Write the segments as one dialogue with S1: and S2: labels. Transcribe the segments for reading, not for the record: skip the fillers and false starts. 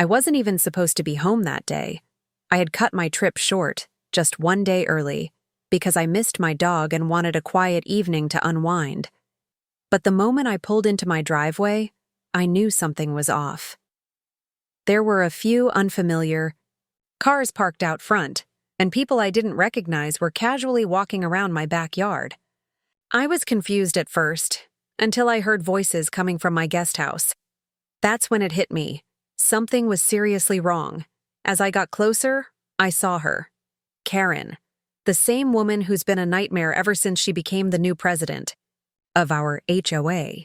S1: I wasn't even supposed to be home that day. I had cut my trip short, just one day early, because I missed my dog and wanted a quiet evening to unwind. But the moment I pulled into my driveway, I knew something was off. There were a few unfamiliar cars parked out front, and people I didn't recognize were casually walking around my backyard. I was confused at first, until I heard voices coming from my guest house. That's when it hit me. Something was seriously wrong. As I got closer, I saw her. Karen, the same woman who's been a nightmare ever since she became the new president of our HOA.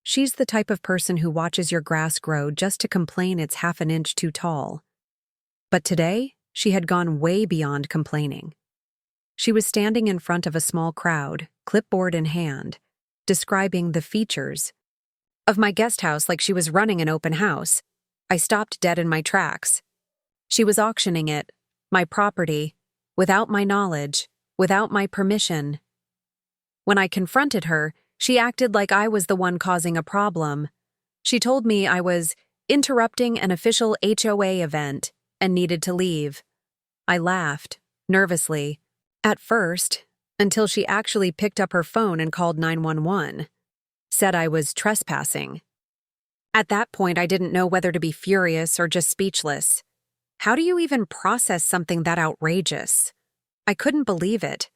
S1: She's the type of person who watches your grass grow just to complain it's half an inch too tall. But today, she had gone way beyond complaining. She was standing in front of a small crowd, clipboard in hand, describing the features of my guest house like she was running an open house. I stopped dead in my tracks. She was auctioning it, my property, without my knowledge, without my permission. When I confronted her, she acted like I was the one causing a problem. She told me I was interrupting an official HOA event and needed to leave. I laughed, nervously, at first, until she actually picked up her phone and called 911. Said I was trespassing. At that point, I didn't know whether to be furious or just speechless. How do you even process something that outrageous? I couldn't believe it.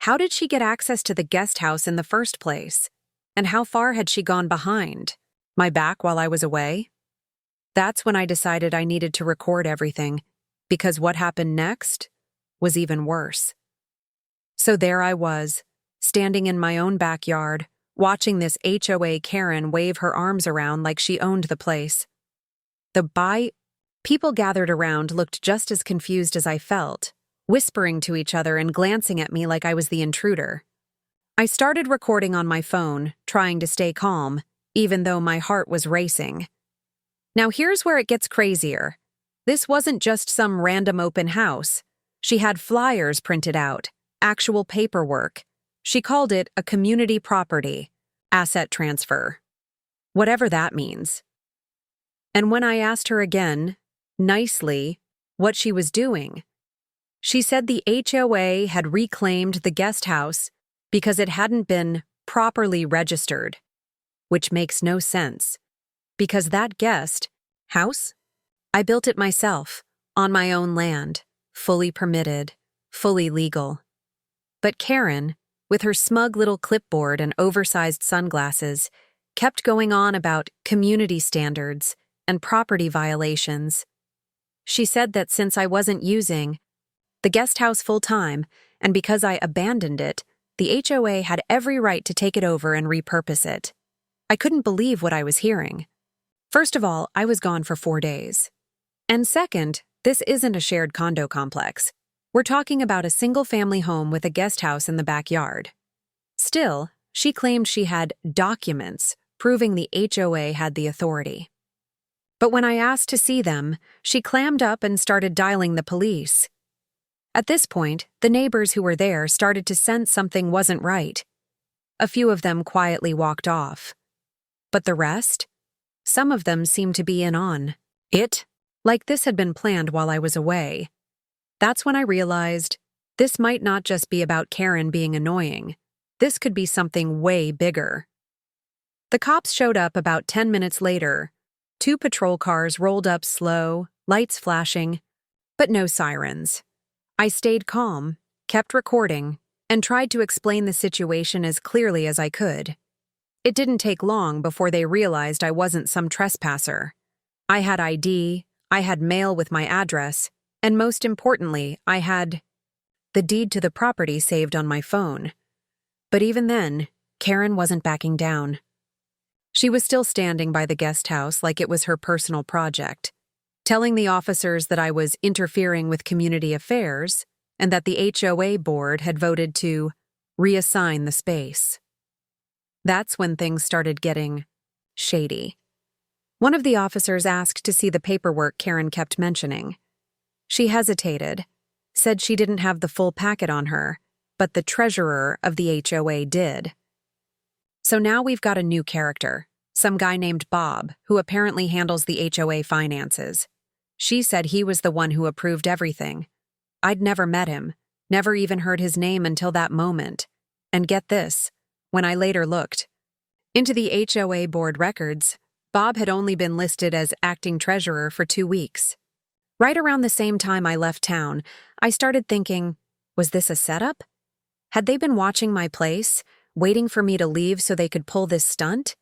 S1: How did she get access to the guest house in the first place? And how far had she gone behind my back while I was away? That's when I decided I needed to record everything, because what happened next was even worse. So there I was, standing in my own backyard, watching this HOA Karen wave her arms around like she owned the place. People gathered around looked just as confused as I felt, whispering to each other and glancing at me like I was the intruder. I started recording on my phone, trying to stay calm, even though my heart was racing. Now here's where it gets crazier. This wasn't just some random open house. She had flyers printed out, actual paperwork. She called it a community property, asset transfer, whatever that means. And when I asked her again, nicely, what she was doing, she said the HOA had reclaimed the guest house because it hadn't been properly registered, which makes no sense, because that guest house, I built it myself, on my own land, fully permitted, fully legal. But Karen, with her smug little clipboard and oversized sunglasses, kept going on about community standards and property violations. She said that since I wasn't using the guest house full-time, and because I abandoned it, the HOA had every right to take it over and repurpose it. I couldn't believe what I was hearing. First of all, I was gone for 4 days. And second, this isn't a shared condo complex. We're talking about a single-family home with a guest house in the backyard. Still, she claimed she had documents proving the HOA had the authority. But when I asked to see them, she clammed up and started dialing the police. At this point, the neighbors who were there started to sense something wasn't right. A few of them quietly walked off. But the rest? Some of them seemed to be in on it, like this had been planned while I was away. That's when I realized this might not just be about Karen being annoying. This could be something way bigger. The cops showed up about 10 minutes later. 2 patrol cars rolled up slow, lights flashing, but no sirens. I stayed calm, kept recording, and tried to explain the situation as clearly as I could. It didn't take long before they realized I wasn't some trespasser. I had ID, I had mail with my address, and most importantly, I had the deed to the property saved on my phone. But even then, Karen wasn't backing down. She was still standing by the guest house like it was her personal project, telling the officers that I was interfering with community affairs and that the HOA board had voted to reassign the space. That's when things started getting shady. One of the officers asked to see the paperwork Karen kept mentioning. She hesitated, said she didn't have the full packet on her, but the treasurer of the HOA did. So now we've got a new character, some guy named Bob, who apparently handles the HOA finances. She said he was the one who approved everything. I'd never met him, never even heard his name until that moment. And get this, when I later looked into the HOA board records, Bob had only been listed as acting treasurer for 2 weeks. Right around the same time I left town, I started thinking, was this a setup? Had they been watching my place, waiting for me to leave so they could pull this stunt?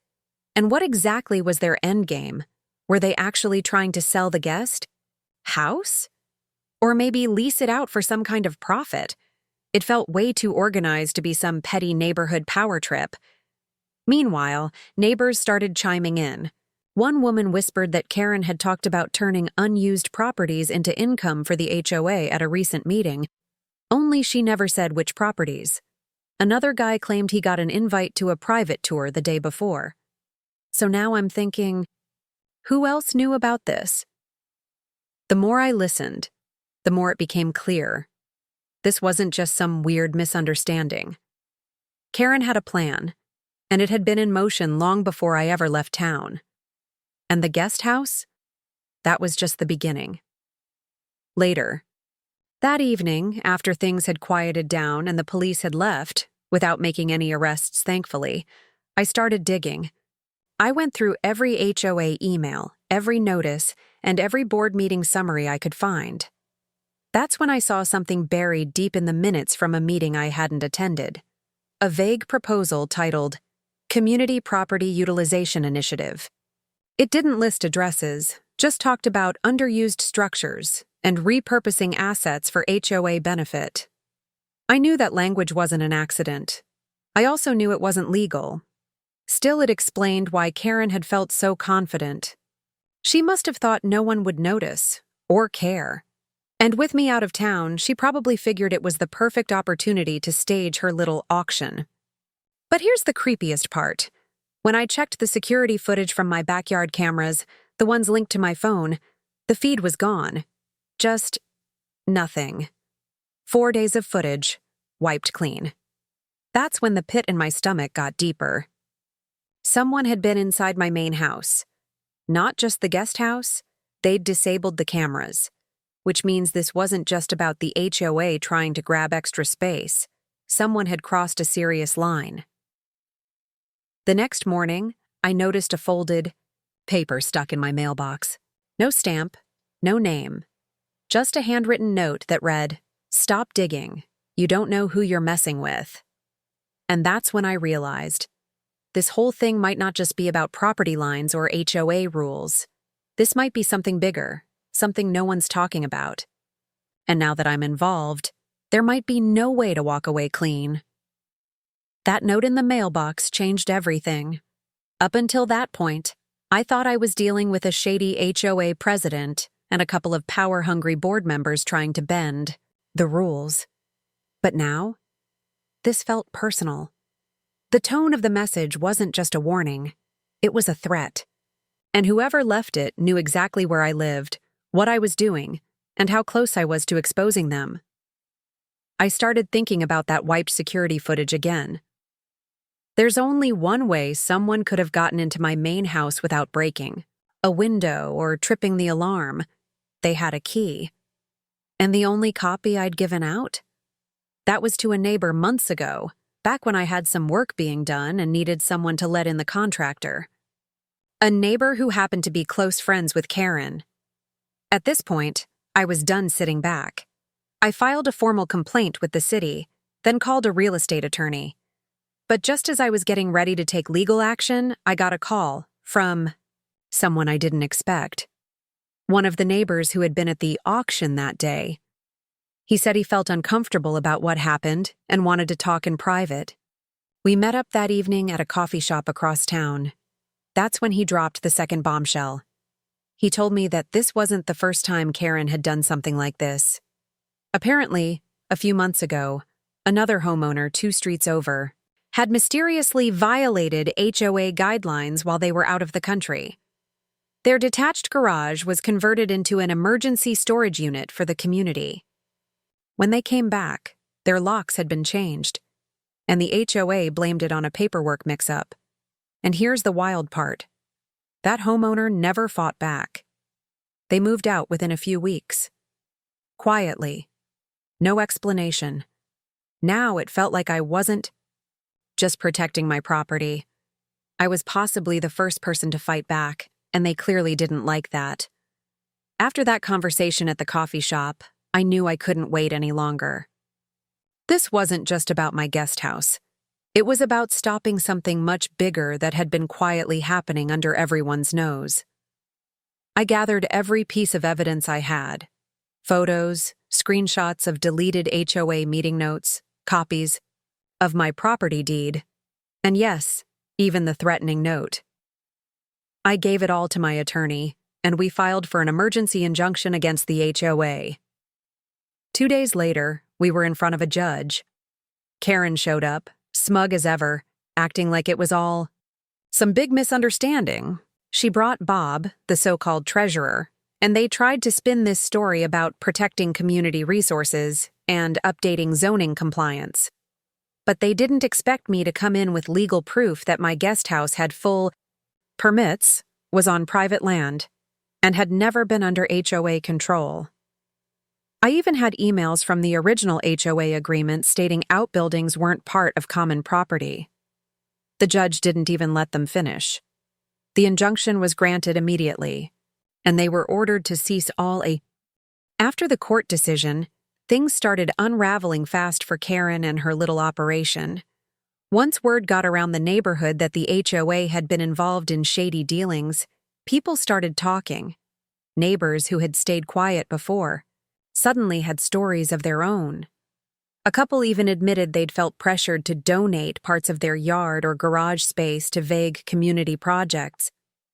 S1: And what exactly was their endgame? Were they actually trying to sell the guest house? Or maybe lease it out for some kind of profit? It felt way too organized to be some petty neighborhood power trip. Meanwhile, neighbors started chiming in. One woman whispered that Karen had talked about turning unused properties into income for the HOA at a recent meeting, only she never said which properties. Another guy claimed he got an invite to a private tour the day before. So now I'm thinking, who else knew about this? The more I listened, the more it became clear. This wasn't just some weird misunderstanding. Karen had a plan, and it had been in motion long before I ever left town. And the guest house? That was just the beginning. Later, that evening, after things had quieted down and the police had left, without making any arrests thankfully, I started digging. I went through every HOA email, every notice, and every board meeting summary I could find. That's when I saw something buried deep in the minutes from a meeting I hadn't attended. A vague proposal titled, Community Property Utilization Initiative. It didn't list addresses, just talked about underused structures and repurposing assets for HOA benefit. I knew that language wasn't an accident. I also knew it wasn't legal. Still, it explained why Karen had felt so confident. She must have thought no one would notice or care. And with me out of town, she probably figured it was the perfect opportunity to stage her little auction. But here's the creepiest part. When I checked the security footage from my backyard cameras, the ones linked to my phone, the feed was gone. Just nothing. 4 days of footage, wiped clean. That's when the pit in my stomach got deeper. Someone had been inside my main house. Not just the guest house, they'd disabled the cameras, which means this wasn't just about the HOA trying to grab extra space. Someone had crossed a serious line. The next morning, I noticed a folded paper stuck in my mailbox. No stamp, no name. Just a handwritten note that read, "Stop digging. You don't know who you're messing with." And that's when I realized, this whole thing might not just be about property lines or HOA rules. This might be something bigger, something no one's talking about. And now that I'm involved, there might be no way to walk away clean. That note in the mailbox changed everything. Up until that point, I thought I was dealing with a shady HOA president and a couple of power-hungry board members trying to bend the rules. But now, this felt personal. The tone of the message wasn't just a warning, it was a threat. And whoever left it knew exactly where I lived, what I was doing, and how close I was to exposing them. I started thinking about that wiped security footage again. There's only one way someone could have gotten into my main house without breaking a window or tripping the alarm. They had a key. And the only copy I'd given out? That was to a neighbor months ago, back when I had some work being done and needed someone to let in the contractor. A neighbor who happened to be close friends with Karen. At this point, I was done sitting back. I filed a formal complaint with the city, then called a real estate attorney. But just as I was getting ready to take legal action, I got a call from someone I didn't expect. One of the neighbors who had been at the auction that day. He said he felt uncomfortable about what happened and wanted to talk in private. We met up that evening at a coffee shop across town. That's when he dropped the second bombshell. He told me that this wasn't the first time Karen had done something like this. Apparently, a few months ago, another homeowner 2 streets over had mysteriously violated HOA guidelines while they were out of the country. Their detached garage was converted into an emergency storage unit for the community. When they came back, their locks had been changed, and the HOA blamed it on a paperwork mix-up. And here's the wild part. That homeowner never fought back. They moved out within a few weeks. Quietly. No explanation. Now it felt like I wasn't just protecting my property. I was possibly the first person to fight back, and they clearly didn't like that. After that conversation at the coffee shop, I knew I couldn't wait any longer. This wasn't just about my guest house. It was about stopping something much bigger that had been quietly happening under everyone's nose. I gathered every piece of evidence I had. Photos, screenshots of deleted HOA meeting notes, copies of my property deed, and yes, even the threatening note. I gave it all to my attorney, and we filed for an emergency injunction against the HOA. 2 days later, we were in front of a judge. Karen showed up, smug as ever, acting like it was all some big misunderstanding. She brought Bob, the so-called treasurer, and they tried to spin this story about protecting community resources and updating zoning compliance. But they didn't expect me to come in with legal proof that my guest house had full permits, was on private land, and had never been under HOA control. I even had emails from the original HOA agreement stating outbuildings weren't part of common property. The judge didn't even let them finish. The injunction was granted immediately, and they were ordered to cease all After the court decision, things started unraveling fast for Karen and her little operation. Once word got around the neighborhood that the HOA had been involved in shady dealings, people started talking. Neighbors who had stayed quiet before suddenly had stories of their own. A couple even admitted they'd felt pressured to donate parts of their yard or garage space to vague community projects,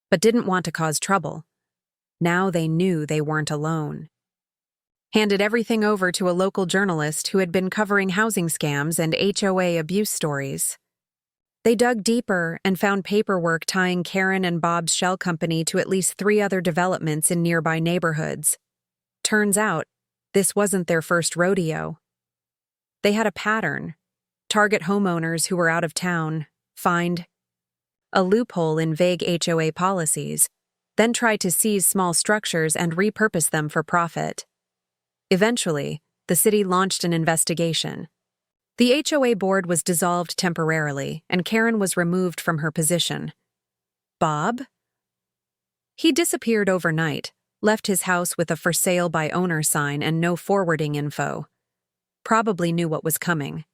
S1: but didn't want to cause trouble. Now they knew they weren't alone. Handed everything over to a local journalist who had been covering housing scams and HOA abuse stories. They dug deeper and found paperwork tying Karen and Bob's shell company to at least 3 other developments in nearby neighborhoods. Turns out, this wasn't their first rodeo. They had a pattern: target homeowners who were out of town, find a loophole in vague HOA policies, then try to seize small structures and repurpose them for profit. Eventually, the city launched an investigation. The HOA board was dissolved temporarily, and Karen was removed from her position. Bob? He disappeared overnight, left his house with a for sale by owner sign and no forwarding info. Probably knew what was coming.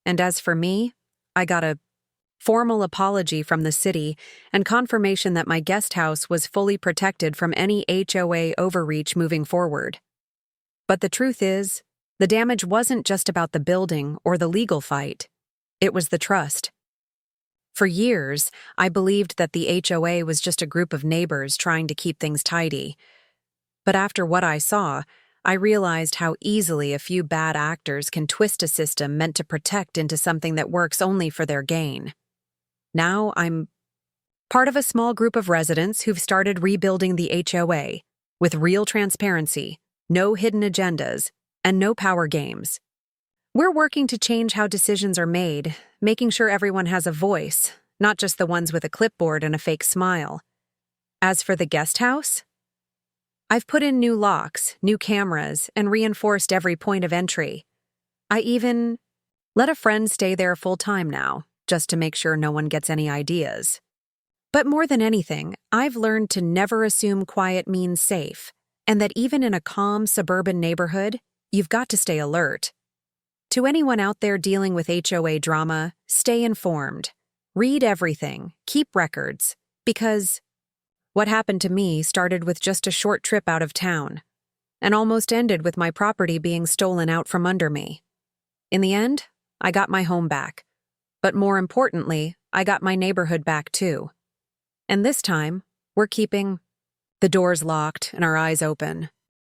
S1: And as for me, I got a formal apology from the city and confirmation that my guest house was fully protected from any HOA overreach moving forward. But the truth is, the damage wasn't just about the building or the legal fight. It was the trust. For years, I believed that the HOA was just a group of neighbors trying to keep things tidy. But after what I saw, I realized how easily a few bad actors can twist a system meant to protect into something that works only for their gain. Now I'm part of a small group of residents who've started rebuilding the HOA with real transparency, no hidden agendas, and no power games. We're working to change how decisions are made, making sure everyone has a voice, not just the ones with a clipboard and a fake smile. As for the guest house, I've put in new locks, new cameras, and reinforced every point of entry. I even let a friend stay there full-time now, just to make sure no one gets any ideas. But more than anything, I've learned to never assume quiet means safe, and that even in a calm suburban neighborhood, you've got to stay alert. To anyone out there dealing with HOA drama, stay informed. Read everything, keep records, because what happened to me started with just a short trip out of town, and almost ended with my property being stolen out from under me. In the end, I got my home back, but more importantly, I got my neighborhood back too. And this time, we're keeping the doors locked and our eyes open.